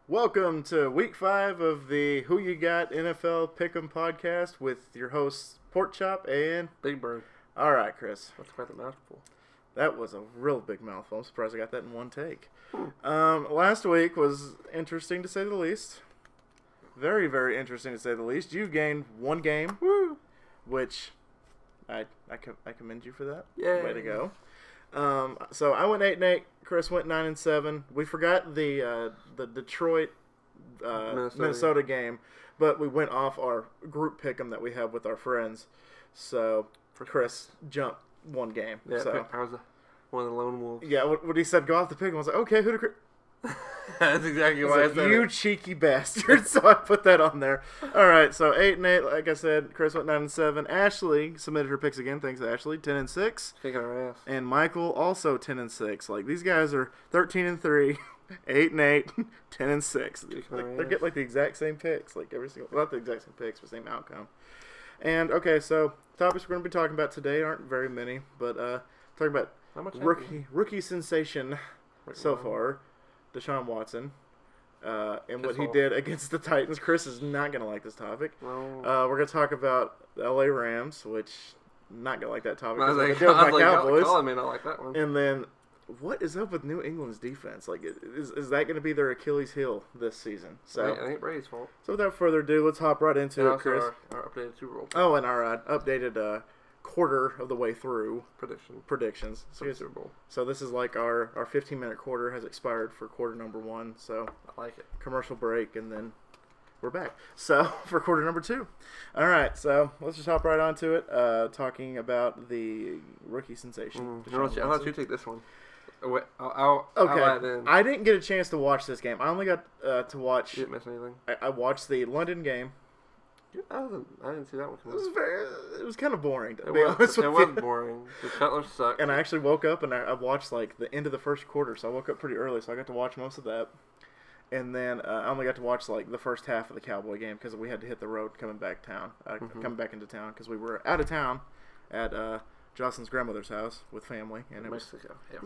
Welcome to week 5 of the Who You Got NFL Pick'em podcast with your hosts Pork Chop and Big Bird. All right, Chris. That's quite the mouthful. That was a real big mouthful. I'm surprised I got that in one take. Last week was interesting to say the least. Very, very interesting to say the least. You gained one game, which I commend you for that. Yay. Way to go. So I went 8-8. Chris went 9-7. We forgot the Detroit Minnesota game, but we went off our group pick'em that we have with our friends. So Chris jumped one game. Yeah, so I was one of the lone wolves. yeah, when he said go off the pick'em, I was like, okay, who to? That's exactly why I said you it. cheeky bastard. So I put that on there. All right, so 8-8. Like I said, Chris went 9-7. Ashley submitted her picks again. Thanks, Ashley. 10-6. Kicking our ass. And Michael also 10-6. Like these guys are 13-3, 8-8, 10-6. Like, they're getting like the exact same picks. Like every single, not the exact same picks, but same outcome. And okay, so topics we're going to be talking about today aren't very many, but talking about rookie sensation so far. DeShawn Watson, and what he did against the Titans. Chris is not going to like this topic. No. We're going to talk about the LA Rams, which not going to like that topic. I was like, Cowboys. Colin may not like that one. And then, what is up with New England's defense? Like, is that going to be their Achilles heel this season? So I think Brady's fault. So without further ado, let's hop right into it, Chris. Our updated Super Bowl. Oh, and our updated quarter of the way through predictions. Super Bowl. So this is like our 15-minute quarter has expired for quarter number 1. So I like it. Commercial break, and then we're back. So for quarter number 2. All right, so let's just hop right onto it. Talking about the rookie sensation. I'll let you take this one. Okay. I didn't get a chance to watch this game. I only got to watch. You didn't miss anything. I watched the London game. I didn't see that one coming. It was kind of boring, to it be honest with you. It was boring. The Cutlers sucked. And I actually woke up and I watched like the end of the first quarter, so I woke up pretty early, so I got to watch most of that. And then I only got to watch like the first half of the Cowboy game because we had to hit the road coming back into town because we were out of town at Jocelyn's grandmother's house with family, and it was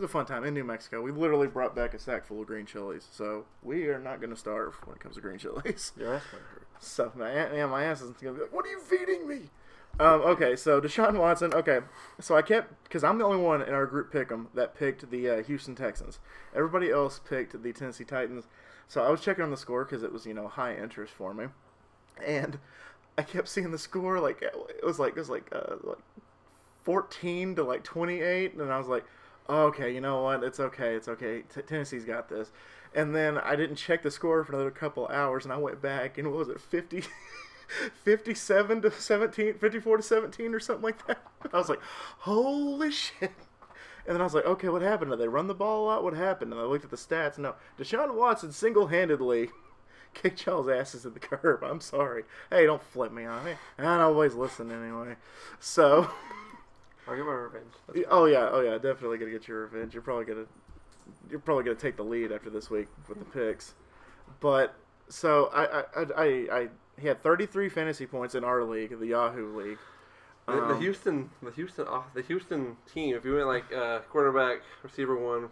a fun time in New Mexico. We literally brought back a sack full of green chilies, so we are not going to starve when it comes to green chilies. Your ass might hurt. So my ass is going to be like, what are you feeding me? Okay, so DeShawn Watson. Okay, so I kept, because I'm the only one in our group pick'em that picked the Houston Texans. Everybody else picked the Tennessee Titans. So I was checking on the score because it was high interest for me, and I kept seeing the score like it was like 14 to like 28, and I was like, oh, okay, you know what? It's okay. Tennessee's got this. And then I didn't check the score for another couple hours, and I went back, and what was it, 57 to 17, 54 to 17 or something like that? I was like, holy shit. And then I was like, okay, what happened? Did they run the ball a lot? What happened? And I looked at the stats. No, DeShawn Watson single-handedly kicked y'all's asses at the curb. I'm sorry. Hey, don't flip me on it. I don't always listen anyway. So I'll get my revenge. Oh yeah, definitely gonna get your revenge. You're probably gonna take the lead after this week with the picks. But so he had 33 fantasy points in our league, the Yahoo league. The Houston team. If you went like quarterback, receiver 1,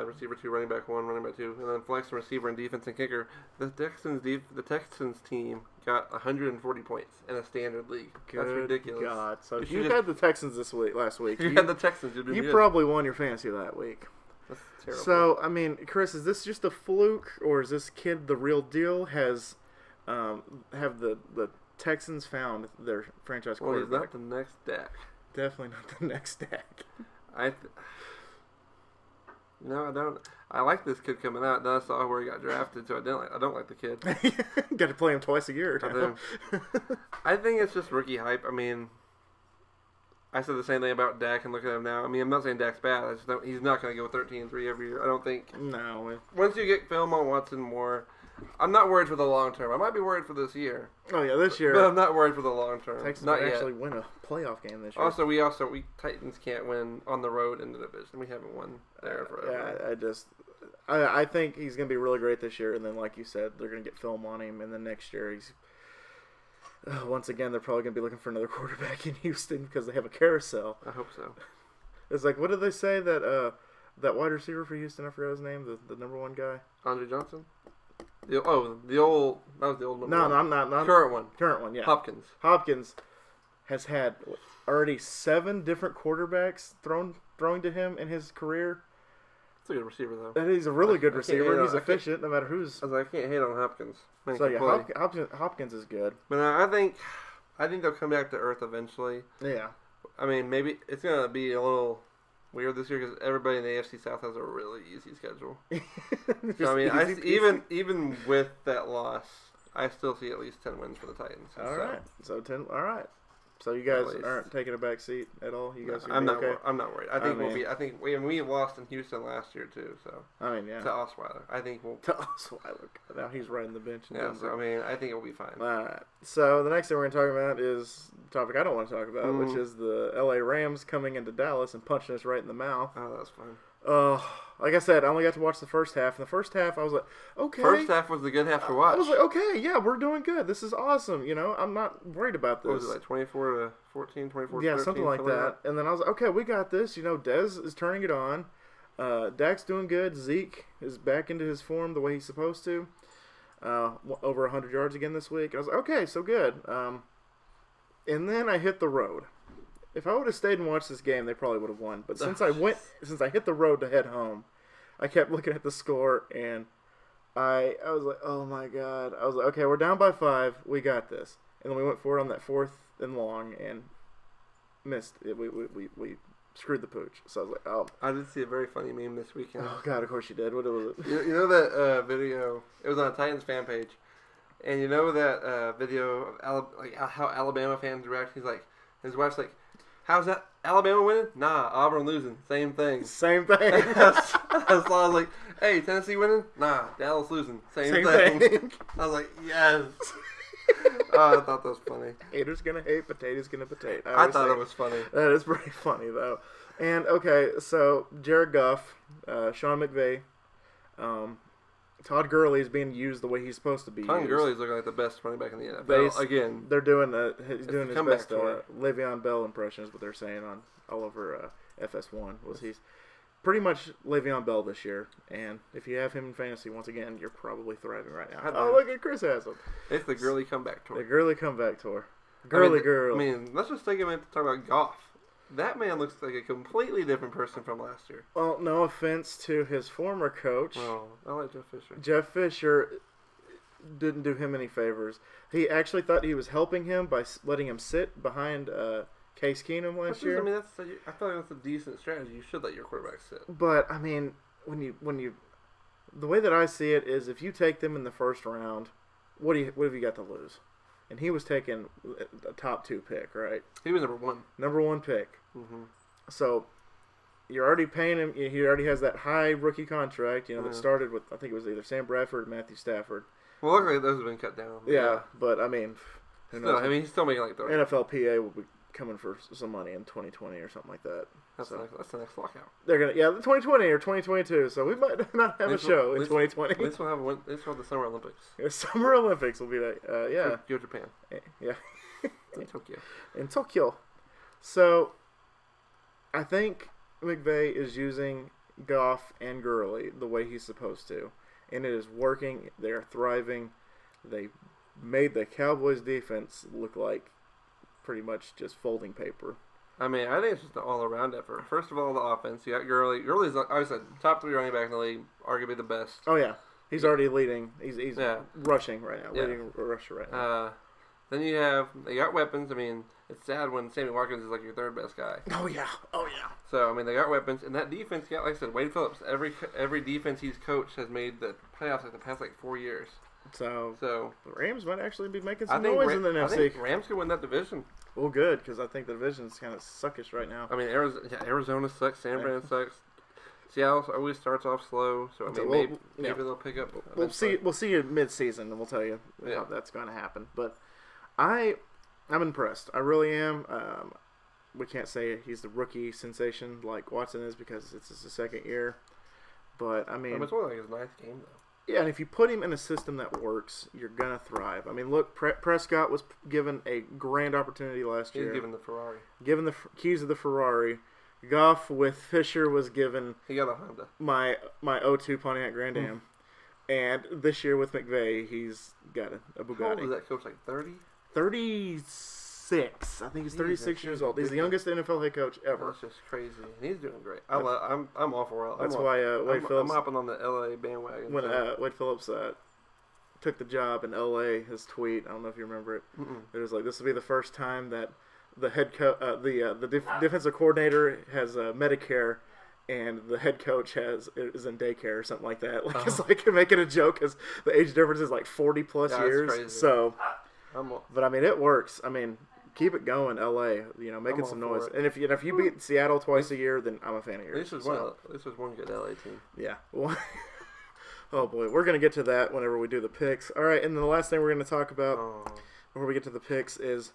receiver 2, running back 1, running back 2, and then flex and receiver and defense and kicker, the Texans team got 140 points in a standard league. That's ridiculous. God, so if you had the Texans last week. You had the Texans. You probably won your fantasy that week. That's terrible. So I mean, Chris, is this just a fluke, or is this kid the real deal? Have the Texans found their franchise quarterback? Well, he's not the next Dak. Definitely not the next Dak. I don't. I like this kid coming out. Then I saw where he got drafted, so I don't like the kid. Got to play him twice a year. I think it's just rookie hype. I mean, I said the same thing about Dak, and look at him now. I mean, I'm not saying Dak's bad. I just don't, he's not going to go 13-3 every year. I don't think. No. Once you get film on Watson more, I'm not worried for the long term. I might be worried for this year. Oh yeah, this year. But I'm not worried for the long term. Texans not might yet. actually win a playoff game this year. Also, we Titans can't win on the road in the division. We haven't won there forever. Yeah, I think he's going to be really great this year, and then like you said, they're going to get film on him, and then next year he's once again they're probably going to be looking for another quarterback in Houston because they have a carousel. I hope so. It's like, what did they say that that wide receiver for Houston? I forgot his name. The number one guy. Andre Johnson. The old. That was the old number No, one. no, I'm not. Current one. Current one, yeah. Hopkins has had already 7 different quarterbacks throwing to him in his career. That's a good receiver, though. And he's a really good receiver. He's efficient, no matter who's. I can't hate on Hopkins. So yeah, Hopkins is good. But I think they'll come back to earth eventually. Yeah. I mean, maybe it's gonna be a little weird this year because everybody in the AFC South has a really easy schedule. So I mean, even with that loss, I still see at least 10 wins for the Titans. All right. So 10. All right. So you guys aren't taking a back seat at all. You guys, I'm not. Okay? I'm not worried. I think we'll be. I think we lost in Houston last year too. So I mean, yeah. To Osweiler, I think we'll. To Osweiler. Now he's riding the bench. So I mean, I think it'll be fine. All right. So the next thing we're going to talk about is the topic I don't want to talk about, which is the LA Rams coming into Dallas and punching us right in the mouth. Oh, that's fun. Like I said, I only got to watch the first half. And the first half, I was like, okay. First half was the good half to watch. I was like, okay, yeah, we're doing good. This is awesome. You know, I'm not worried about this. What was it, like 24-14, 24-13? Yeah, something like that. And then I was like, okay, we got this. You know, Dez is turning it on. Dak's doing good. Zeke is back into his form the way he's supposed to. Over 100 yards again this week. I was like, okay, so good. And then I hit the road. If I would have stayed and watched this game, they probably would have won. But since I hit the road to head home, I kept looking at the score, and I was like, oh my god. I was like, okay, we're down by 5. We got this. And then we went for it on that 4th and long and missed. We screwed the pooch. So I was like, oh. I did see a very funny meme this weekend. Oh god, of course you did. What was it? You know that video? It was on a Titans fan page. And you know that video of how Alabama fans react? He's like, his wife's like, how's that? Alabama winning? Nah, Auburn losing. Same thing. Same thing. I was like, hey, Tennessee winning? Nah, Dallas losing. Same thing. I was like, yes. Oh, I thought that was funny. Haters gonna hate, potatoes gonna potato. I thought it was funny. That is pretty funny, though. And, okay, so Jared Goff, Sean McVay, Todd Gurley is being used the way he's supposed to be Todd used. Gurley's looking like the best running back in the NFL. Again, they're doing he's doing his best Le'Veon Bell impression is what they're saying on all over FS1. He's pretty much Le'Veon Bell this year, and if you have him in fantasy, once again, you're probably thriving right now. Oh, look at Chris has him. It's the Gurley comeback tour. The Gurley comeback tour. Gurley. I mean, let's just take a minute to talk about Goff. That man looks like a completely different person from last year. Well, no offense to his former coach. Oh, I like Jeff Fisher. Jeff Fisher didn't do him any favors. He actually thought he was helping him by letting him sit behind Case Keenum last year. I mean, I feel like that's a decent strategy. You should let your quarterback sit. But I mean, when you, the way that I see it is, if you take them in the first round, what have you got to lose? And he was taking a top 2 pick, right? He was number 1. Number 1 pick. Mm-hmm. So you're already paying him. He already has that high rookie contract, that started with, I think it was either Sam Bradford or Matthew Stafford. Well, luckily those have been cut down. Yeah, but I mean, who knows? I mean, he's still making like the NFLPA will be coming for some money in 2020 or something like that. That's the next lockout. They're gonna 2020 or 2022. So we might not have a show in 2020. At least we'll have the Summer Olympics. Summer Olympics will be like Go Japan. Yeah. In Tokyo. In Tokyo. So I think McVay is using Goff and Gurley the way he's supposed to, and it is working. They are thriving. They made the Cowboys defense look like pretty much just folding paper. I mean, I think it's just an all-around effort. First of all, the offense. You got Gurley. Gurley's, like I said, top 3 running back in the league, arguably the best. Oh, yeah. He's already leading. He's rushing right now. Leading rusher right now. Then you got weapons. I mean, it's sad when Sammy Watkins is like your 3rd best guy. Oh, yeah. So, I mean, they got weapons. And that defense, like I said, Wade Phillips, every defense he's coached has made the playoffs like the past 4 years. So the Rams might actually be making some noise in the NFC. I think Rams could win that division. Well, good, because I think the division's kind of suckish right now. I mean, Arizona sucks. San Fran sucks. Seattle always starts off slow, so I mean, maybe they'll pick up. We'll see you mid-season, and we'll tell you how that's going to happen. But I'm impressed. I really am. We can't say he's the rookie sensation like Watson is because it's his 2nd year. But, I mean... It's only like his 9th game, though. Yeah, and if you put him in a system that works, you're going to thrive. I mean, look, Prescott was given a grand opportunity last year. He was given the Ferrari. Given the keys of the Ferrari. Goff with Fisher was given... He got a Honda. My 02 Pontiac Grand Am. And this year with McVay, he's got a Bugatti. How old is that coach? Like 30? 36. I think he's 36 years old. He's the youngest NFL head coach ever. That's just crazy. And he's doing great. I'm all for it. That's why Wade Phillips. I'm hopping on the LA bandwagon. When Wade Phillips took the job in LA, his tweet, I don't know if you remember it. It was like, this will be the first time that the defensive coordinator has Medicare and the head coach is in daycare or something like that. Like it's like making a joke because the age difference is like 40 plus years. Crazy. So, but I mean, it works. I mean, keep it going, LA. Making some noise. And if you beat Seattle twice a year, then I'm a fan of yours. This was one good LA team. Yeah. Oh boy, we're gonna get to that whenever we do the picks. All right, and then the last thing we're gonna talk about before we get to the picks is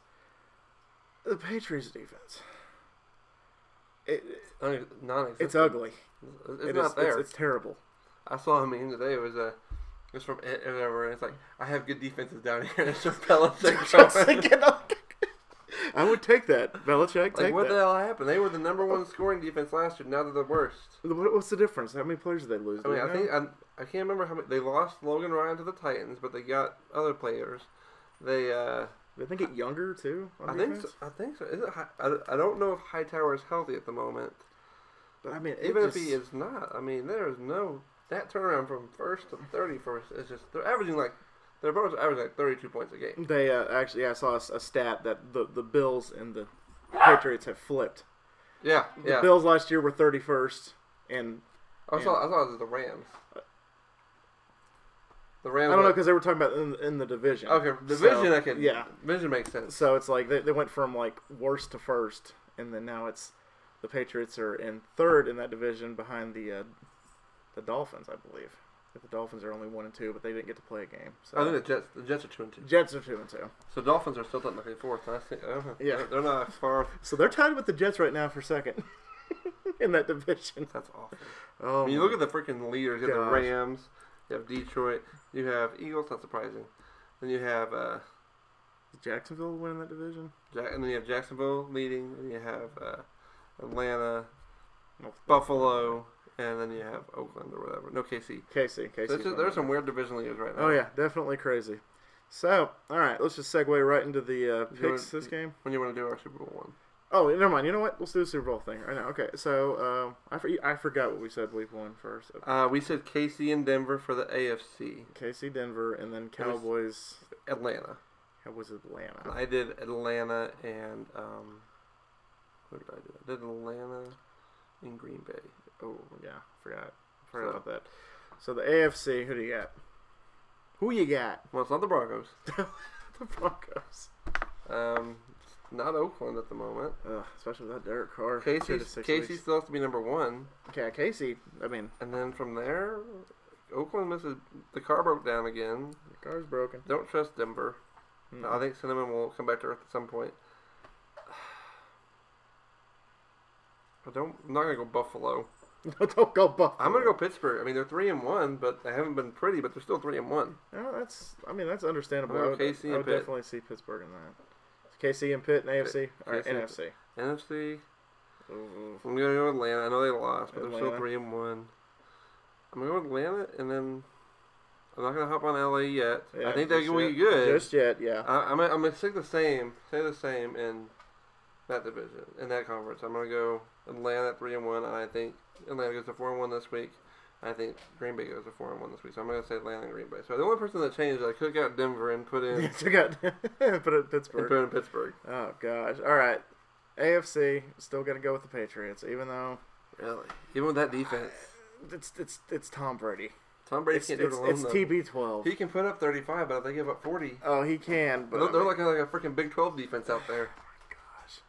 the Patriots defense. It's ugly. It's not there. It's terrible. I saw a meme today. It was from whatever, and it's like, I have good defenses down here, and it's just Belichick. I would take that. Belichick, take what that. the hell happened? They were the number one scoring defense last year. Now they're the worst. What's the difference? How many players did they lose? I mean, I can't remember how many. They lost Logan Ryan to the Titans, but they got other players. Did they get younger too? I think so. Is it? I don't know if Hightower is healthy at the moment. But I mean, even if he is not, I mean, there is no that turnaround from first to 31st is just they're both averaging like 32 points a game. They actually, I saw a stat that the Bills and the Patriots have flipped. Yeah, the Bills last year were 31st, and I saw it was the Rams. The Rams. I don't know because they were talking about in the division. Okay, division. So, division makes sense. So it's like they went from like worst to first, and then now it's the Patriots are in third in that division behind the Dolphins, I believe. The Dolphins are only 1 and 2, but they didn't get to play a game. So. I think the Jets are 2 and 2. Jets are 2 and 2. So Dolphins are still technically fourth. Yeah, they're not far. So they're tied with the Jets right now for second in that division. That's awful. Oh, you look at the freaking leaders. You have the Rams. You have Detroit. You have Eagles. Not surprising. Then you have Jacksonville winning that division. And then you have Jacksonville leading. And you have Atlanta, Buffalo. And then you have Oakland or whatever. No, KC. KC. There's some weird division leaders right now. Oh, yeah. Definitely crazy. So, all right. Let's just segue right into the picks this game. When you want to do our Super Bowl one. Oh, never mind. You know what? Let's do the Super Bowl thing right now. Okay. So, I forgot what we said week 1 first. We said KC and Denver for the AFC. KC, Denver, and then Cowboys. Atlanta. Cowboys, Atlanta. I did Atlanta and, what did I do? I did Atlanta and Green Bay. Oh, yeah. Forgot about that. So the AFC, who do you got? Who you got? Well, it's not the Broncos. The Broncos. Not Oakland at the moment. Especially with that Derek Carr. Casey still has to be number 1. Okay, Casey, I mean. And then from there, Oakland misses. The car broke down again. The car's broken. Don't trust Denver. I think Cinnamon will come back to earth at some point. I'm not going to go Buffalo. Don't go Buffalo. I'm going to go Pittsburgh. I mean, they're 3-1, but they haven't been pretty, but they're still 3-1. No, that's understandable. I would definitely see Pittsburgh in that. KC and Pitt and AFC? All right, NFC. NFC. I'm going to go Atlanta. I know they lost, but they're still 3-1. I'm going to go Atlanta, and then I'm not going to hop on LA yet. Yeah, I think they're going to be good. Just yet, yeah. I'm going to stay the same in that division, in that conference. I'm going to go Atlanta at 3-1, and I think Atlanta goes to 4-1 this week. I think Green Bay goes to 4-1 this week, so I'm going to say Atlanta and Green Bay. So the only person that changed is I took out Denver and put in Pittsburgh. Oh gosh! All right, AFC still going to go with the Patriots, even though even with that defense, it's Tom Brady. Tom Brady can't do it alone. It's TB12. He can put up 35, but if they give up 40, oh, he can. But they're like a freaking Big 12 defense out there. Gosh.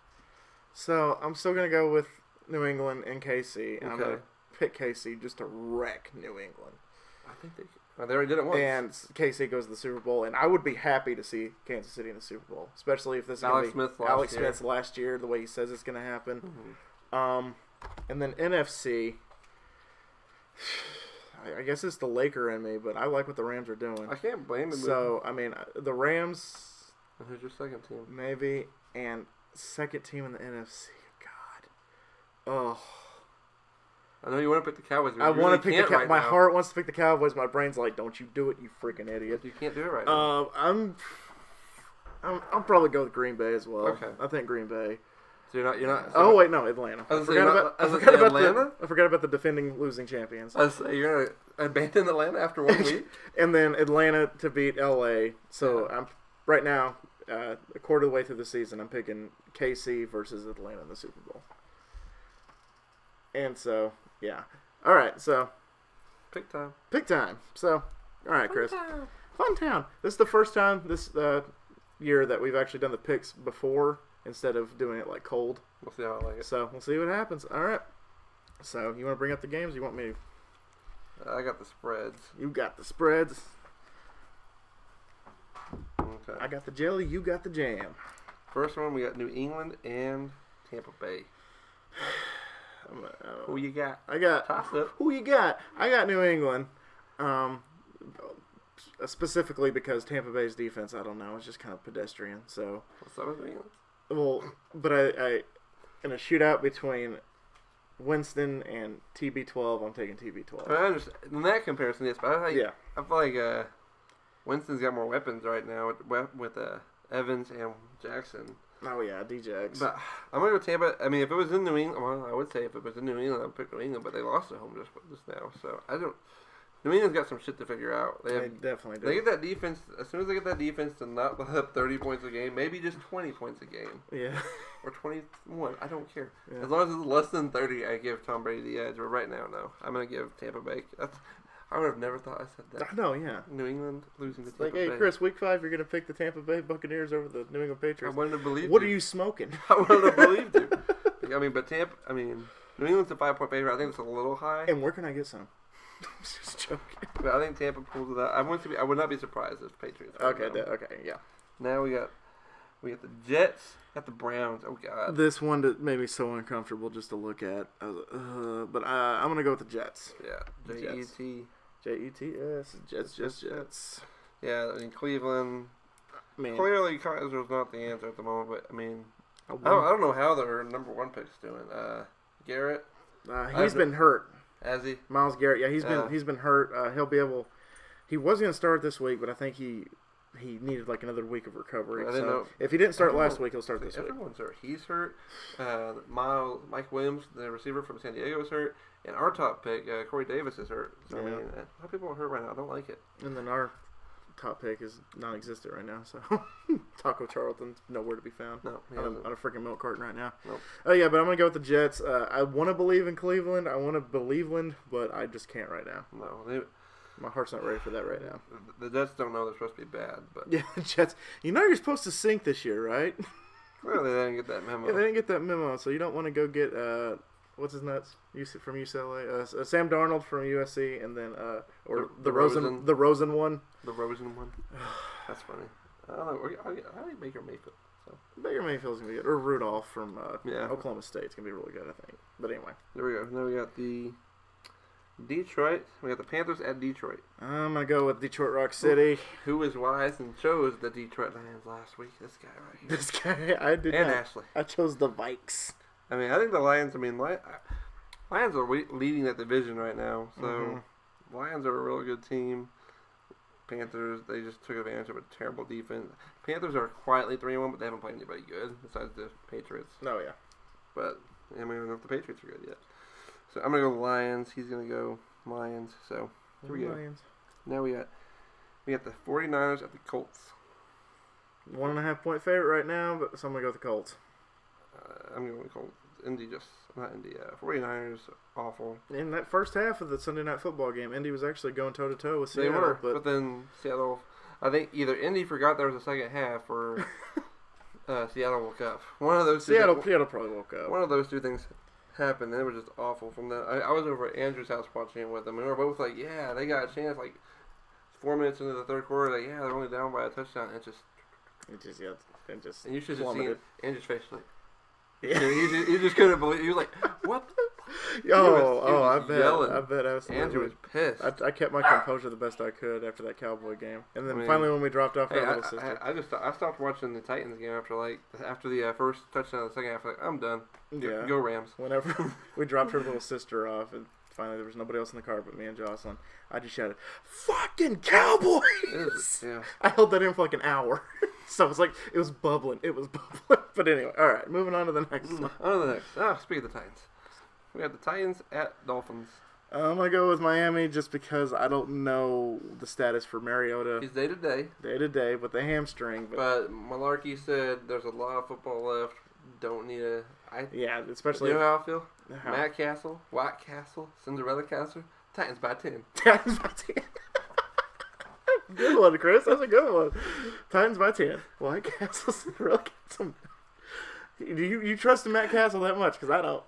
So I'm still going to go with New England and KC, and I'm going to pick KC just to wreck New England. I think they already did it once. And KC goes to the Super Bowl, and I would be happy to see Kansas City in the Super Bowl, especially if this is Alex Smith's last year, the way he says it's going to happen. Mm-hmm. And then NFC, I guess it's the Laker in me, but I like what the Rams are doing. I can't blame them. So, I mean, the Rams. And who's your second team? Maybe, and second team in the NFC. God. Oh. I know you want to pick the Cowboys. I want to pick the Cowboys. Right my now. heart wants to pick the Cowboys. My brain's like, don't you do it, you freaking idiot. You can't do it right now. I'll probably go with Green Bay as well. Okay. I think Green Bay. So you're not. Oh wait, no, Atlanta. I forgot about the defending losing champions. I was say you're gonna abandon Atlanta after 1 week, and then Atlanta to beat LA. So I'm right now, a quarter of the way through the season, I'm picking KC versus Atlanta in the Super Bowl. And so, yeah. All right, so pick time. So, all right, Chris. Fun town. This is the first time this year that we've actually done the picks before instead of doing it like cold. We'll see how I like it. So we'll see what happens. All right. So you want to bring up the games? Or you want me? I got the spreads. You got the spreads. Okay. I got the jelly. You got the jam. First one, we got New England and Tampa Bay. Who you got? Toss up. Who you got? I got New England. Specifically because Tampa Bay's defense, I don't know, it's just kind of pedestrian. So. What's up with New England? Well, but I in a shootout between Winston and TB12, I'm taking TB12. I understand. In that comparison, yes, but I feel like Winston's got more weapons right now with Evans and Jackson. Oh yeah, D-Jags. But I'm gonna go Tampa. I mean, if it was in New England, well, I would say if it was in New England, I'd pick New England. But they lost at home just now, so I don't. New England's got some shit to figure out. They definitely do. They get that defense as soon as they get that defense to not let up 30 points a game, maybe just 20 points a game. Yeah. Or 21. I don't care. Yeah. As long as it's less than 30, I give Tom Brady the edge. But right now, no. I'm gonna give Tampa Bay. I would have never thought I said that. No, yeah. New England losing to Tampa Bay. Bay. Chris, week 5, you're gonna pick the Tampa Bay Buccaneers over the New England Patriots. I wanted to believe. What are you smoking? I wanted to believe you. I mean, but New England's a 5-point favorite. I think it's a little high. And where can I get some? I'm just joking. But I think Tampa pulls it out. I would not be surprised if Patriots. Okay, yeah. Now we got the Jets, got the Browns. Oh God. This one that made me so uncomfortable just to look at. I was like, but I'm gonna go with the Jets. Yeah, Jets. Jets. Jets. Yeah, I mean Cleveland. Man. Clearly, Kaiser's not the answer at the moment, but I mean, I don't know how their number 1 pick's doing. Garrett. He's been hurt. Has he? Myles Garrett, yeah, he's been hurt. He'll be able. He was going to start this week, but I think he needed like another week of recovery. So if he didn't start last week, he'll start this week. Everyone's hurt. He's hurt. Mike Williams, the receiver from San Diego, is hurt, and our top pick, Corey Davis, is hurt. So I mean, a lot of people are hurt right now. I don't like it. And then our top pick is non-existent right now, so Taco Charlton's nowhere to be found. No, on a freaking milk carton right now. Nope. Oh yeah, but I'm gonna go with the Jets. I want to believe in Cleveland. I want to believe, but I just can't right now. No, my heart's not ready for that right now. The Jets don't know they're supposed to be bad, but yeah, the Jets. You know you're supposed to sink this year, right? Well, they didn't get that memo. Yeah, they didn't get that memo, so you don't want to go get what's his nuts from UCLA, Sam Darnold from USC, and then or the Rosen one. The Rosen one. That's funny. I don't know. I like Baker Mayfield. So. Baker Mayfield's gonna be good, or Rudolph from Oklahoma State's gonna be really good, I think. But anyway, there we go. Now we got the Detroit. We got the Panthers at Detroit. I'm gonna go with Detroit Rock City. Who was wise and chose the Detroit Lions last week? This guy right here. This guy, I did. And not. Ashley. I chose the Vikes. I mean, I think the Lions. Lions are leading that division right now. So, Lions are a real good team. Panthers, they just took advantage of a terrible defense. Panthers are quietly 3-1, but they haven't played anybody good besides the Patriots. Oh yeah. But I don't know if the Patriots are good yet. So I'm gonna go Lions. He's gonna go Lions. So here we go. Lions. Now we got the 49ers at the Colts. 1.5 point favorite right now, but so I'm gonna go with the Colts. I'm going to Colts. 49ers awful. In that first half of the Sunday Night Football game, Indy was actually going toe to toe with Seattle. They were, but then Seattle. I think either Indy forgot there was a second half, or Seattle woke up. One of those. Seattle probably woke up. One of those two things happened, and it was just awful. From that, I was over at Andrew's house watching it with them, and we were both like, "Yeah, they got a chance." Like 4 minutes into the third quarter, like, "Yeah, they're only down by a touchdown." And and you should have seen Andrew's face, like. Yeah. He just couldn't believe. He was like, "What? I bet. Yelling. I bet absolutely. Andrew was pissed. I kept my composure the best I could after that Cowboy game, and then finally when we dropped off our little sister, I stopped watching the Titans game after the first touchdown of the second half. Like, I'm done. Yeah. Go Rams. Whenever we dropped her little sister off, and finally there was nobody else in the car but me and Jocelyn, I just shouted, "Fucking Cowboys!" Yeah. I held that in for like an hour. So it was like, it was bubbling. But anyway, all right, moving on to the next one. On to the next. Speaking of the Titans. We have the Titans at Dolphins. I'm going to go with Miami just because I don't know the status for Mariota. He's day-to-day. Day-to-day, but the hamstring. But Malarkey said there's a lot of football left. Don't need a... Yeah, especially... You know how I feel? How? Matt Castle, White Castle, Cinderella Castle, Titans by 10. Titans by 10. Good one, Chris. That's a good one. Titans by 10. White Castle, Cinderella Castle. Do you trust in Matt Castle that much? Because I don't.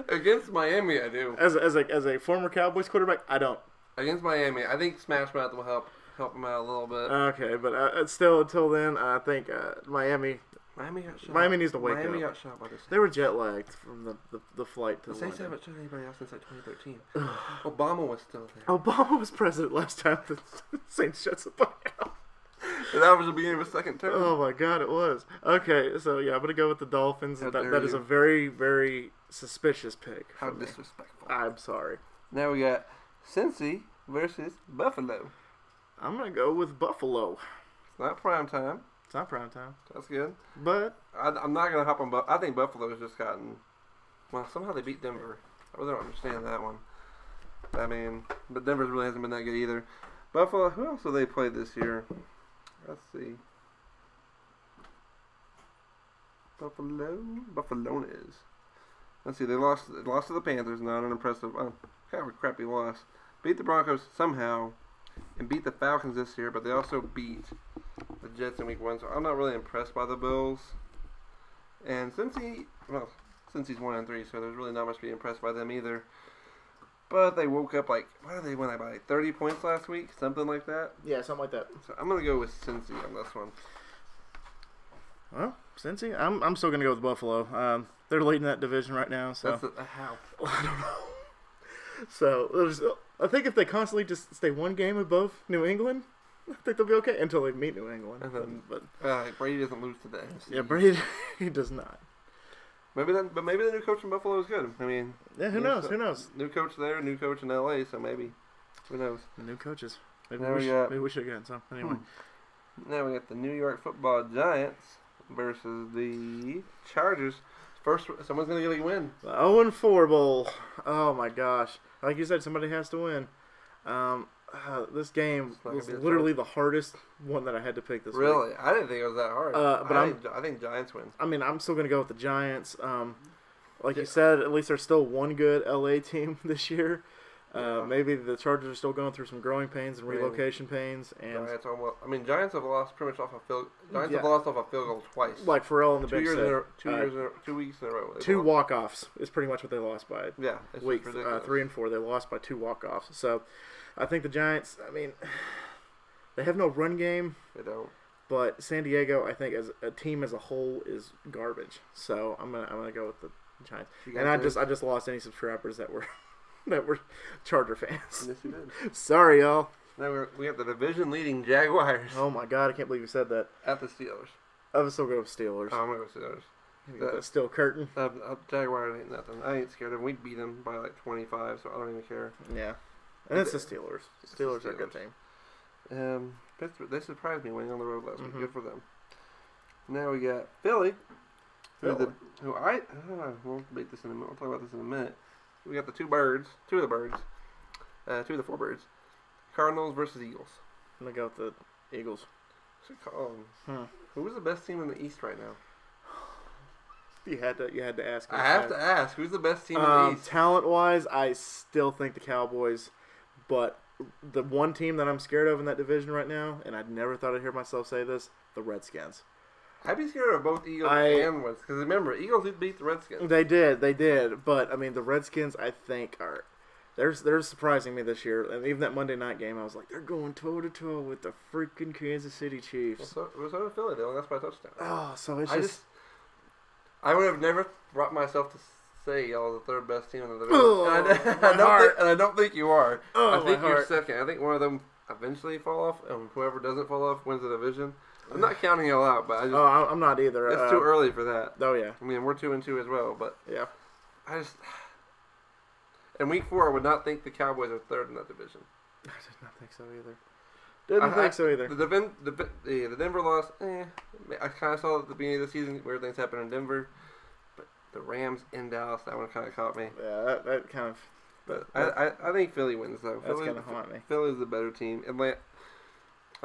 Against Miami, I do. As a former Cowboys quarterback, I don't. Against Miami, I think Smash Mouth will help him out a little bit. Okay, but still, until then, I think Miami got shot. Miami needs to wake up. Miami got shot by the Saints. They were jet lagged from the flight to the Saints London. haven't shot anybody else since like 2013. Obama was still there. Obama was president last time the Saints shut the fuck out. And that was the beginning of his second term. Oh my God, it was. Okay, so yeah, I'm gonna go with the Dolphins. That is a very, very suspicious pick. How disrespectful. I'm sorry. Now we got Cincy versus Buffalo. I'm gonna go with Buffalo. It's not prime time. It's not prime time. That's good. But I'm not gonna hop on. I think Buffalo's just gotten. Well, somehow they beat Denver. I really don't understand that one. I mean, but Denver really hasn't been that good either. Buffalo. Who else have they played this year? Let's see. Buffalones. Let's see. They lost to the Panthers. Not an impressive. Kind of a crappy loss. Beat the Broncos somehow, and beat the Falcons this year. But they also beat the Jets in Week 1. So I'm not really impressed by the Bills. And Cincy's 1-3, so there's really not much to be impressed by them either. But they woke up what did they win by 30 points last week? Something like that? Yeah, something like that. So I'm going to go with Cincy on this one. Well, Cincy? I'm still going to go with Buffalo. They're leading that division right now. So how? I don't know. So I think if they constantly just stay one game above New England, I think they'll be okay until they meet New England. But Brady doesn't lose today. Yeah, Brady he does not. Maybe the new coach in Buffalo is good. I mean, yeah, who knows? Who knows? New coach there, new coach in LA, so maybe who knows? New coaches. Maybe we should have gotten some. Anyway, now we got the New York Football Giants versus the Chargers. First, someone's gonna get a win. The 0-4 bowl. Oh my gosh! Like you said, somebody has to win. This game was literally the hardest one that I had to pick this week. Really? I didn't think it was that hard. But I think Giants win. I mean, I'm still going to go with the Giants. Like you said, at least there's still one good LA team this year. Maybe the Chargers are still going through some growing pains and relocation pains. And Giants have lost pretty much off a field. Giants have lost off a field goal twice. Like Pharrell in the bench said. 2 weeks in a row. 2 walk-offs is pretty much what they lost by. Yeah, week 3 and 4, they lost by 2 walk-offs. So I think the Giants. I mean, they have no run game. They don't. But San Diego, I think, as a team as a whole, is garbage. So I'm gonna go with the Giants. And I just lost any subscribers that were Charger fans. Yes, you did. Sorry, y'all. Now we have the division-leading Jaguars. Oh my God, I can't believe you said that. At the Steelers. I would still go with Steelers. I'm gonna go Steelers. The steel curtain. Jaguars ain't nothing. I ain't scared of them. We beat them by like 25, so I don't even care. Yeah. And it's the Steelers. Steelers are a good team. Pittsburgh, they surprised me winning on the road last week. Good for them. Now we got Philly. We'll beat this in a minute. We'll talk about this in a minute. We got two of the 4 birds. Cardinals versus Eagles. I'm gonna go with the Eagles. Who was the best team in the East right now? You had to ask. I have to ask. Who's the best team in the East? Talent-wise, I still think the Cowboys. But the one team that I'm scared of in that division right now, and I never thought I'd hear myself say this, the Redskins. I'd be scared of both Eagles and Redskins. Because remember, Eagles did beat the Redskins. They did. But, I mean, the Redskins, I think, they're surprising me this year. And even that Monday night game, I was like, they're going toe-to-toe with the freaking Kansas City Chiefs. Well, so did Philly, though. That's by touchdown. Oh, so it's just... I would have never brought myself to say y'all are the third best team in the division. Oh, and I don't think you are. Oh, I think my you're heart. second. I think one of them eventually fall off, and whoever doesn't fall off wins the division. I'm not counting y'all out, but I just I'm not either. it's too early for that. Oh yeah. I mean, we're 2-2 as well, but Yeah. I just in week 4, I would not think the Cowboys are third in that division. I did not think so either. Didn't think so either. The Denver loss, I kind of saw at the beginning of the season weird things happen in Denver, but the Rams in Dallas, that one kind of caught me. Yeah, that kind of. But I think Philly wins though. That's kind of haunt me. Philly's the better team. I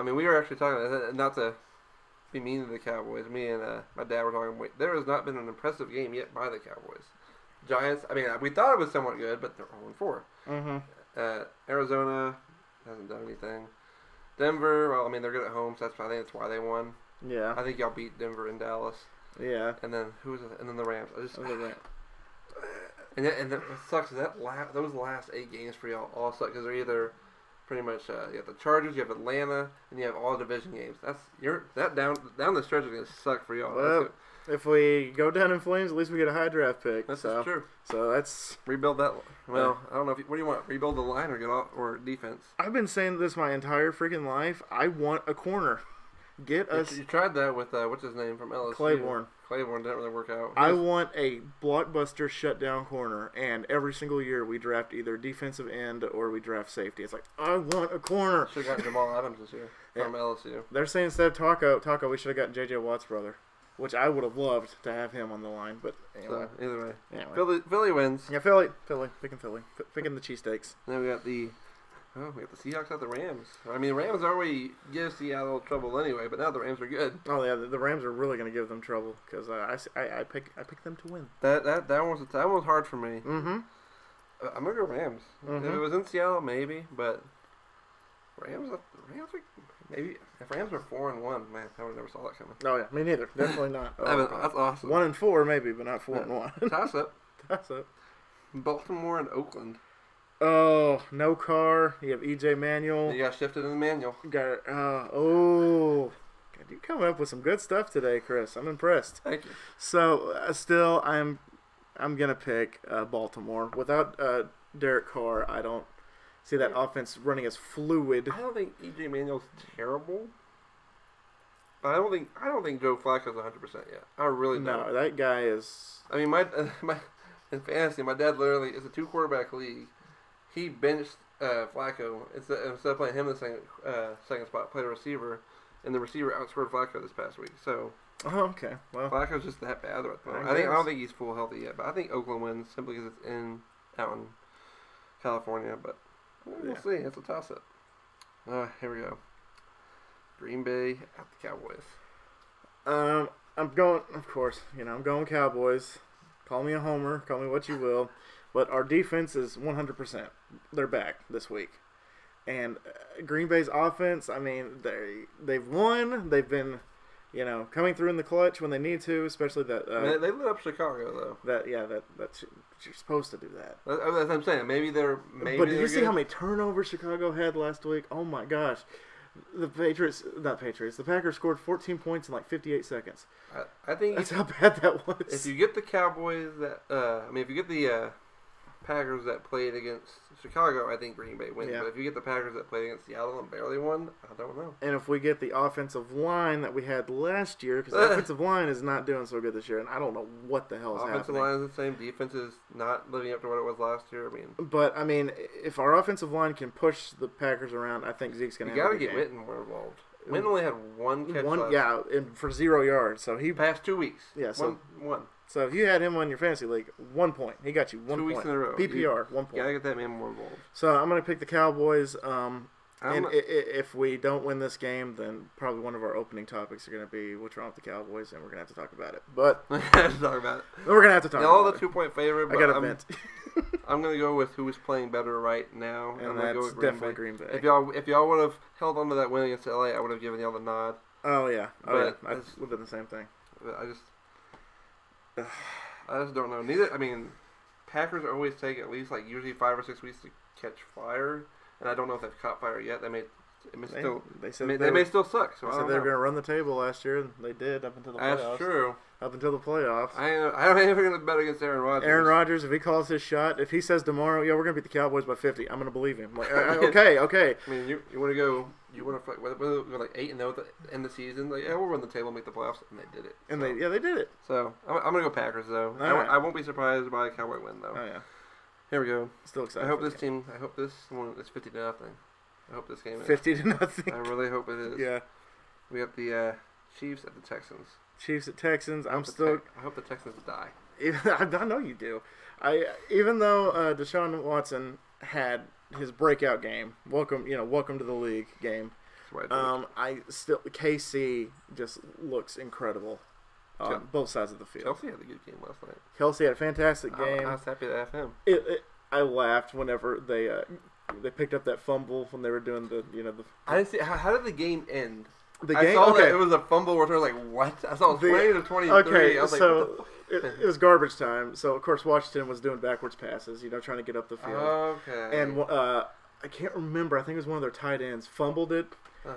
mean, we were actually talking about that, not to be mean to the Cowboys. Me and my dad were talking. There has not been an impressive game yet by the Cowboys. Giants. I mean, we thought it was somewhat good, but they're 0-4. Mm-hmm. Arizona hasn't done anything. Denver. Well, I mean, they're good at home, so I think that's why they won. Yeah. I think y'all beat Denver and Dallas. Yeah. And then who was it? And then the Rams. And it sucks. Those last 8 games for y'all all suck because they're either pretty much you have the Chargers, you have Atlanta, and you have all division games. Down the stretch is gonna suck for y'all. Well, if we go down in flames, at least we get a high draft pick. That's so true. So that's rebuild that. Well, I don't know. What do you want? Rebuild the line or get off or defense? I've been saying this my entire freaking life. I want a corner. Get us. You tried that with what's his name from LSU? Claiborne. Claiborne didn't really work out. I want a blockbuster shutdown corner, and every single year we draft either defensive end or we draft safety. It's like, I want a corner. Should have gotten Jamal Adams this year from LSU. They're saying instead of Taco, we should have gotten J.J. Watt's brother, which I would have loved to have him on the line. But anyway. So, either way. Anyway. Philly wins. Yeah, Philly. Picking Philly. Picking the cheesesteaks. Then we got the Seahawks at the Rams. I mean, the Rams already give Seattle trouble anyway, but now the Rams are good. Oh yeah, the Rams are really going to give them trouble because I pick them to win. That one was hard for me. Mm-hmm. I'm gonna go Rams. Mm-hmm. If it was in Seattle, maybe, but Rams maybe if Rams were 4-1, man, I would never saw that coming. Oh yeah, me neither. Definitely not. That's awesome. 1-4 maybe, but not 4-1. Toss up. Toss up. Baltimore and Oakland. Oh, no car. You have EJ Manuel. You got shifted in the manual. God, you coming up with some good stuff today, Chris. I'm impressed. Thank you. So, still, I'm gonna pick Baltimore. Without Derek Carr, I don't see that offense running as fluid. I don't think EJ Manuel's terrible, but I don't think Joe Flacco's 100% yet. I really don't. No, that guy is. I mean, my in fantasy, my dad literally is a 2-quarterback league. He benched Flacco instead of playing him in the second spot, played a receiver, and the receiver outscored Flacco this past week. So, okay, well, Flacco's just that bad right now. I don't think he's full healthy yet, but I think Oakland wins simply because it's out in California. But we'll see. It's a toss up. Here we go. Green Bay at the Cowboys. I'm going. Of course, I'm going Cowboys. Call me a homer. Call me what you will. But our defense is 100%. They're back this week. And Green Bay's offense, I mean, they've won. They've been, coming through in the clutch when they need to, especially that. They lit up Chicago, though. That's you're supposed to do that. That's what I'm saying. But did you see how many turnovers Chicago had last week? Oh, my gosh. The Packers scored 14 points in like 58 seconds. I think that's how bad that was. If you get the Cowboys if you get the Packers that played against Chicago, I think Green Bay wins. Yeah. But if you get the Packers that played against Seattle and barely won, I don't know. And if we get the offensive line that we had last year, because the offensive line is not doing so good this year, and I don't know what the hell is happening. Offensive line is the same. Defense is not living up to what it was last year. But if our offensive line can push the Packers around, I think Zeke's going to have a good game. You got to get Witten more involved. Witten only had one catch and for 0 yards. So he past 2 weeks. Yeah, so one. So if you had him on your fantasy league, 1 point. He got you 1 point. 2 weeks in a row. PPR, 1 point. Gotta get that man more involved. So I'm gonna pick the Cowboys. If we don't win this game, then probably one of our opening topics are gonna be what's wrong with the Cowboys, and we're gonna have to talk about it. But talk about it. We're gonna have to talk. Y'all about the 2-point favorite. I got a vent. I'm gonna go with who's playing better right now. And I'm that's go with definitely Green Bay. If y'all would have held on to that win against LA, I would have given y'all the nod. Oh yeah. I would have done the same thing. I just don't know. Packers always take at least usually 5 or 6 weeks to catch fire, and I don't know if they've caught fire yet. They may They may still suck. So they said they were going to run the table last year, and they did up until the playoffs. That's true. Up until the playoffs. I don't think we're going to bet against Aaron Rodgers. Aaron Rodgers, if he calls his shot, if he says tomorrow, yeah, we're going to beat the Cowboys by 50, I'm going to believe him. Like, okay. I mean, you want to go, whether go like 8-0 at the end of the season, like, yeah, we'll run the table and make the playoffs, and they did it. And they did it. So, I'm going to go Packers, though. I won't be surprised by a Cowboy win, though. Oh, yeah. Here we go. Still excited. I hope this one is 50-0. I hope this game is 50-0. I really hope it is. Yeah. We got the Chiefs at the Texans. Chiefs at Texans. I hope the Texans die. I know you do. Even though DeShawn Watson had his breakout game, welcome to the league game. KC just looks incredible on both sides of the field. Kelsey had a good game last night. Kelsey had a fantastic game. I was happy to have him. I laughed whenever they picked up that fumble when they were doing the. I didn't see how did the game end. I saw that it was a fumble return. Like what? I saw it was 20-23. Okay, I was so it was garbage time. So of course Washington was doing backwards passes, trying to get up the field. Okay. And I can't remember. I think it was one of their tight ends fumbled it.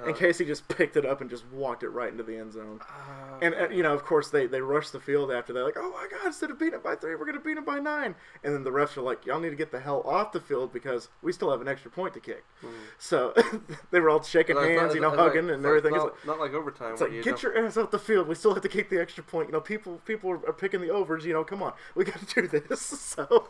And Casey just picked it up and just walked it right into the end zone. And of course, they rushed the field after that. Like, oh, my God, instead of beating it by 3, we're going to beat it by 9. And then the refs are like, y'all need to get the hell off the field because we still have an extra point to kick. So they were all shaking hands, hugging and everything. Not like overtime. It's like, get your ass off the field. We still have to kick the extra point. People are picking the overs. Come on. We got to do this. So...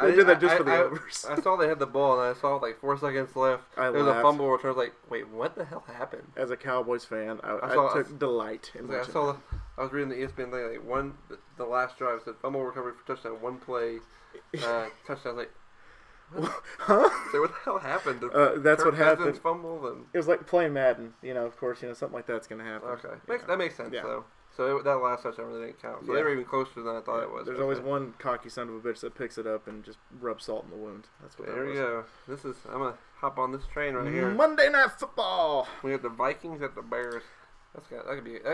They did that just for the overs. I saw they had the ball, and I saw 4 seconds left. There was a fumble return. I was like, wait, what the hell happened? As a Cowboys fan, I took delight in watching. I was reading the ESPN thing, the last drive said fumble recovery for touchdown, 1 play, touchdown. Like, what? Huh? So what the hell happened? That's what happened. Fumbled and... It was like playing Madden. Of course, something like that's going to happen. Okay. That makes sense, though. So that last touchdown really didn't count. So they were even closer than I thought it was. There's always one cocky son of a bitch that picks it up and just rubs salt in the wound. That's what that was. There we go. I'm going to hop on this train right here. Monday Night Football. We have the Vikings at the Bears. That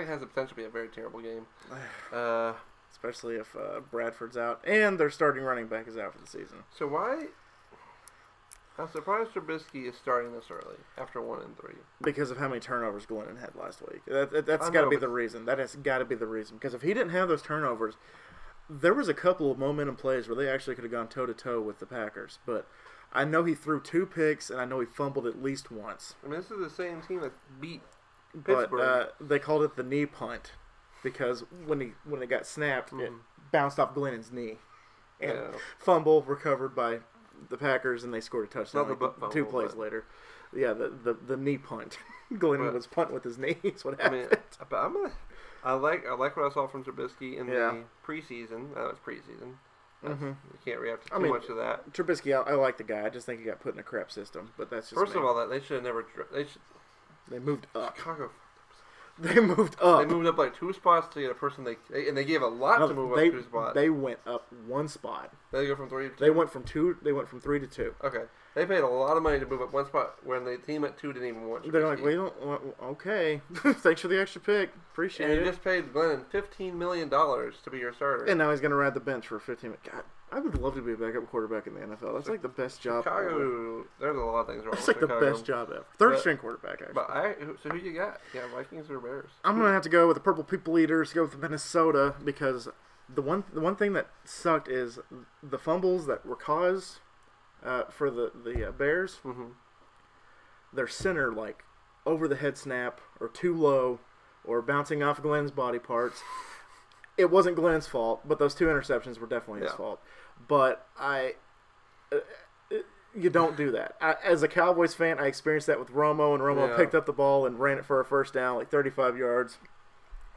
has the potential to be a very terrible game. Especially if Bradford's out and their starting running back is out for the season. So why... I'm surprised Trubisky is starting this early after 1-3. Because of how many turnovers Glennon had last week. That's got to be the reason. That has got to be the reason. Because if he didn't have those turnovers, there was a couple of momentum plays where they actually could have gone toe-to-toe with the Packers. But I know he threw 2 picks, and I know he fumbled at least once. I mean, this is the same team that beat Pittsburgh. But they called it the knee punt because when it got snapped, it bounced off Glennon's knee. And fumble recovered by... the Packers, and they scored a touchdown 2 plays later. Yeah, the knee punt. Glennon was punting with his knee. That's what happened. I like what I saw from Trubisky in the preseason. That was preseason. You can't react to too much of that. Trubisky, I like the guy. I just think he got put in a crap system. But that's just First of all, they should have never. They moved up. Chicago. They moved up. They moved up 2 spots to get a person and they gave a lot to move up 2 spots. They went up 1 spot. They go from 3 to 2. They went from 3 to 2. Okay. They paid a lot of money to move up 1 spot when the team at 2 didn't even want. They're like, we don't. Okay, thanks for the extra pick. Appreciate it. And you just paid Glennon $15 million to be your starter. And now he's going to ride the bench for 15 minutes. God, I would love to be a backup quarterback in the NFL. That's like the best job. Chicago, there's a lot of things wrong. That's like the best job ever. Third string quarterback, actually. So who you got? Yeah, Vikings or Bears? I'm going to have to go with the Purple People Eaters. Go with Minnesota because the one thing that sucked is the fumbles that were caused for the Bears. Their center over the head snap or too low or bouncing off Glenn's body parts. It wasn't Glenn's fault, but those 2 interceptions were definitely his fault. But you don't do that. As a Cowboys fan, I experienced that with Romo, and Romo picked up the ball and ran it for a first down, 35 yards.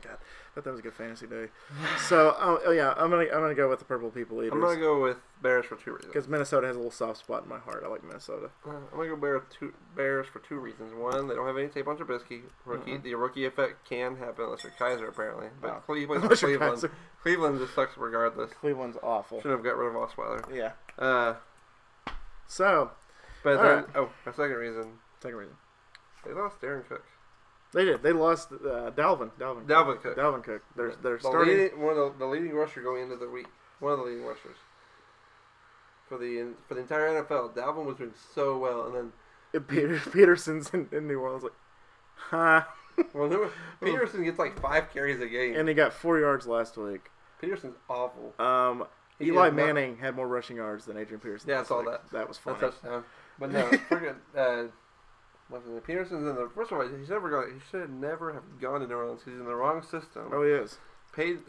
God, I thought that was a good fantasy day. So, I'm gonna go with the Purple People Eaters. I'm gonna go with Bears for 2 reasons. Because Minnesota has a little soft spot in my heart. I like Minnesota. I'm gonna go Bears for 2 reasons. One, they don't have any tape on Trubisky. The rookie effect can happen unless you're Kaiser, apparently. But Cleveland just sucks regardless. Cleveland's awful. Should have got rid of Osweiler. Yeah. My second reason. They lost Darren Cook. They did. They lost Dalvin Cook. They're starting one of the leading rusher going into the week. One of the leading rushers for the entire NFL. Dalvin was doing so well, and then Peterson's in New Orleans. Like, huh? Well, Peterson gets like 5 carries a game. And he got 4 yards last week. Peterson's awful. Eli Manning had more rushing yards than Adrian Peterson. Yeah, I saw that. That was funny. That's touchdown. But no, freaking Peterson's in the first of all, he should never have gone to New Orleans. He's in the wrong system. Oh, he is.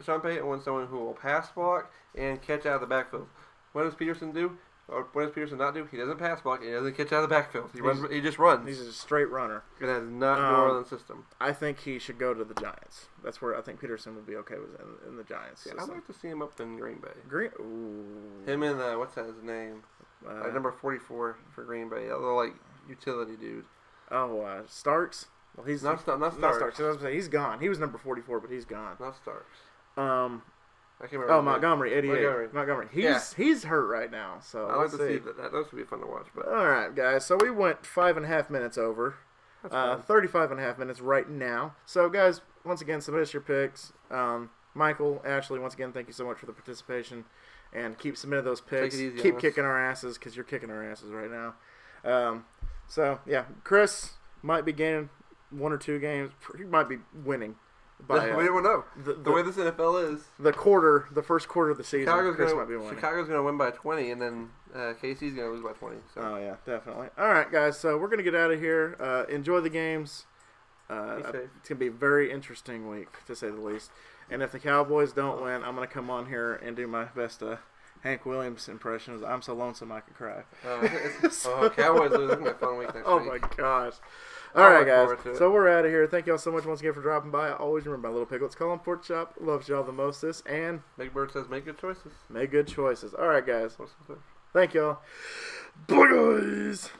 Sean Payton wants someone who will pass block and catch out of the backfield. What does Peterson do? Or what does Peterson not do? He doesn't pass block and he doesn't catch out of the backfield. He just runs. He's a straight runner. And that is not New Orleans system. I think he should go to the Giants. That's where I think Peterson would be okay with in the Giants. Yeah, I'd like to see him up in Green Bay. Ooh. Him and what's that his name? Number 44 for Green Bay. A little like utility dude. Oh, Starks. Well, he's not Starks. Not Starks. I was gonna say, he's gone. He was number 44, but he's gone. Not Starks. I can't remember. Montgomery, 88. Montgomery. He's hurt right now. So I like to see that. Those would be fun to watch. But all right, guys. So we went 5.5 minutes over. 35.5 minutes right now. So, guys, once again, submit us your picks. Michael, Ashley, once again, thank you so much for the participation. And keep submitting those picks. Keep kicking our asses because you're kicking our asses right now. So, yeah, Chris might be gaining 1 or 2 games. He might be winning. We don't know. The way this NFL is. The first quarter of the season, Chris might be winning. Chicago's going to win by 20, and then KC's going to lose by 20. So. Oh, yeah, definitely. All right, guys, so we're going to get out of here. Enjoy the games. It's going to be a very interesting week, to say the least. And if the Cowboys don't win, I'm going to come on here and do my best Hank Williams impression. I'm so lonesome I could cry. Cowboys lose. It's going to be a fun week next week. Oh, my gosh. All right, guys. So we're out of here. Thank y'all so much once again for dropping by. Always remember, my little piglets call him Pork Chop. Loves y'all the mostest. And Big Bird says, make good choices. Make good choices. All right, guys. Thank y'all. Bye, guys.